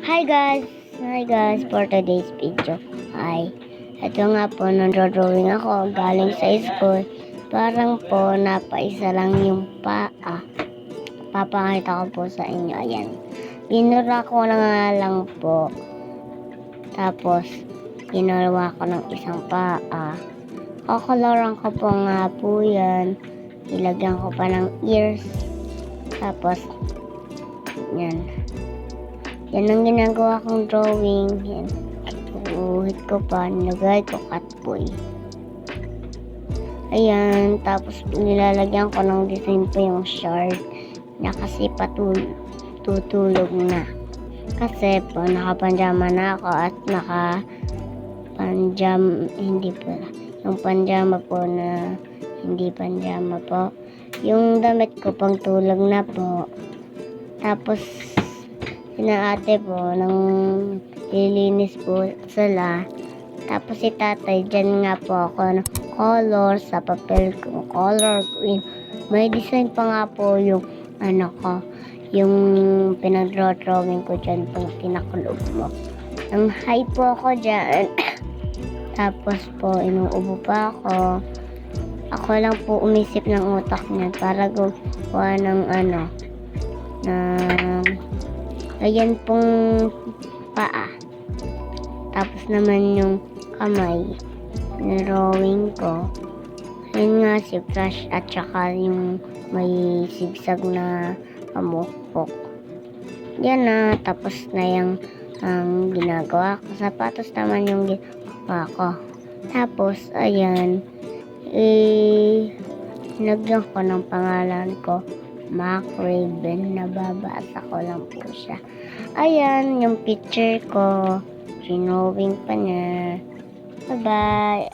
Hi guys! Hi guys, for today's video ay ito nga po, nandro-drawing ako galing sa school. Parang po napaisa lang yung paa. Papakita ko po sa inyo. Ayan. Binura ko na nga lang po. Tapos, ginawa ko ng isang paa. Kakoloran ko po nga po yan. Ilagyan ko pa ng ears. Tapos, yan. Yan ang ginagawa kong drawing. Yan. Uhit ko pa. Nilagay ko katboy. Ayan. Tapos nilalagyan ko ng design pa yung shard. Na kasi tutulog na. Kasi po nakapanjama na ako at hindi pala. Yung panjama po na hindi panjama po. Yung damit ko pang tulog na po. Tapos sinaate po nang lilinis po sila. Tapos si tatay, dyan nga po ako ng color sa papel ko. Color green. May design pa nga po yung yung pinag-drawing ko dyan pang kinakulog mo. Ang high po ako dyan. Tapos po, inuubo pa ako. Ako lang po umisip ng utak niya para gawa ng ayan pong paa. Tapos naman yung kamay. Drawing ko. Ayun nga si Flash at saka yung may sigsag na pamukpok. Yan na. Tapos na yung ginagawa ko. Sapatos naman yung ginagawa ko. Tapos, ayan. Nagyan ko ng pangalan ko. Mac Raven. Nababasa ko lang po siya. Ayan, yung picture ko. Drawing pa niya. Bye-bye.